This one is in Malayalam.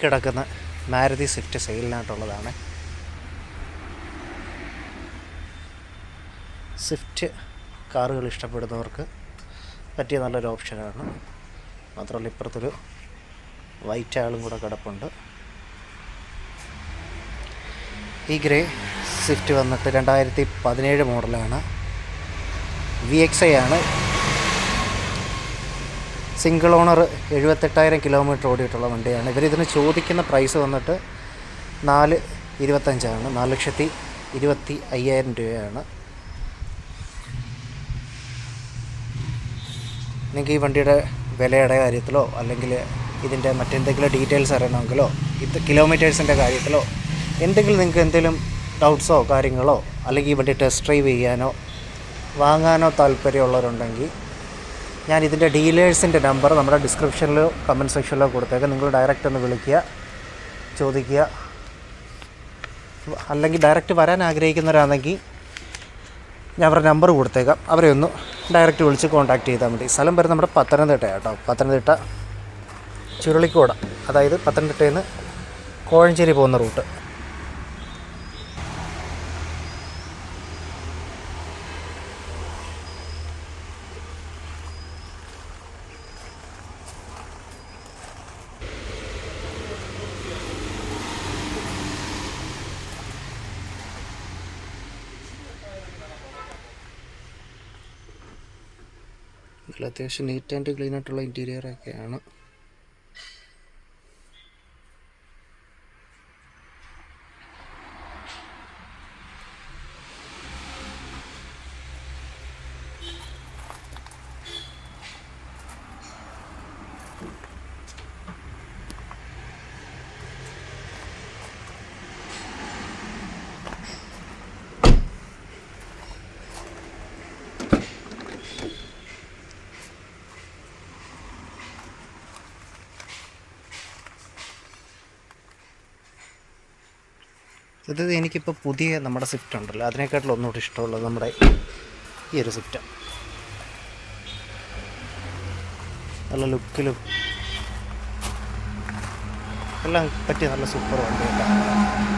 കിടക്കുന്ന മാരുതി സ്വിഫ്റ്റ് സെയിലിനായിട്ടുള്ളതാണ്. സ്വിഫ്റ്റ് കാറുകൾ ഇഷ്ടപ്പെടുന്നവർക്ക് പറ്റിയ നല്ലൊരു ഓപ്ഷനാണ്. മാത്രമല്ല ഇപ്പുറത്തൊരു വൈറ്റ് ആളും കൂടെ കിടപ്പുണ്ട്. ഈ ഗ്രേ സ്വിഫ്റ്റ് വന്നിട്ട് 2017 മോഡലാണ്. VXI ആണ്. സിംഗിൾ ഓണർ 78,000 കിലോമീറ്റർ ഓടിയിട്ടുള്ള വണ്ടിയാണ്. ഇവരിതിന് ചോദിക്കുന്ന പ്രൈസ് വന്നിട്ട് 4,25,000 4,25,000 രൂപയാണ്. നിങ്ങൾക്ക് ഈ വണ്ടിയുടെ വിലയുടെ കാര്യത്തിലോ അല്ലെങ്കിൽ ഇതിൻ്റെ മറ്റെന്തെങ്കിലും ഡീറ്റെയിൽസ് അറിയണമെങ്കിലോ കിലോമീറ്റേഴ്സിൻ്റെ കാര്യത്തിലോ നിങ്ങൾക്ക് ഡൗട്ട്സോ കാര്യങ്ങളോ അല്ലെങ്കിൽ ഈ വണ്ടി ടെസ്റ്റ് ഡ്രൈവ് ചെയ്യാനോ വാങ്ങാനോ താല്പര്യമുള്ളവരുണ്ടെങ്കിൽ ഞാൻ ഇതിൻ്റെ ഡീലേഴ്സിൻ്റെ നമ്പർ നമ്മുടെ ഡിസ്ക്രിപ്ഷനിലോ കമൻറ്റ് സെക്ഷനിലോ കൊടുത്തേക്കാം. നിങ്ങൾ ഡയറക്റ്റ് ഒന്ന് വിളിക്കുക, ചോദിക്കുക. അല്ലെങ്കിൽ ഡയറക്റ്റ് വരാൻ ആഗ്രഹിക്കുന്നവരാണെങ്കിൽ ഞാൻ അവരുടെ നമ്പർ കൊടുത്തേക്കാം. അവരെ ഒന്ന് ഡയറക്റ്റ് വിളിച്ച് കോൺടാക്റ്റ് ചെയ്താൽ മതി. സ്ഥലം വരുന്നത് നമ്മുടെ പത്തനംതിട്ട കേട്ടോ. പത്തനംതിട്ട ചുരുളിക്കോട്, അതായത് പത്തനംതിട്ടയിൽ നിന്ന് കോഴഞ്ചേരി പോകുന്ന റൂട്ട്. ഇതിൽ അത്യാവശ്യം നീറ്റ് ആൻഡ് ക്ലീൻ ആയിട്ടുള്ള ഇൻറ്റീരിയറൊക്കെയാണ്. അതായത് എനിക്കിപ്പോൾ പുതിയ നമ്മുടെ സ്വിഫ്റ്റ് ഉണ്ടല്ലോ, അതിനേക്കാട്ടിലും ഒന്നുകൂടി ഇഷ്ടമുള്ളത് നമ്മുടെ ഈ ഒരു സ്വിഫ്റ്റ്. നല്ല ലുക്കിലും എല്ലാം പറ്റിയ നല്ല സൂപ്പർ വണ്ടിയാണ്.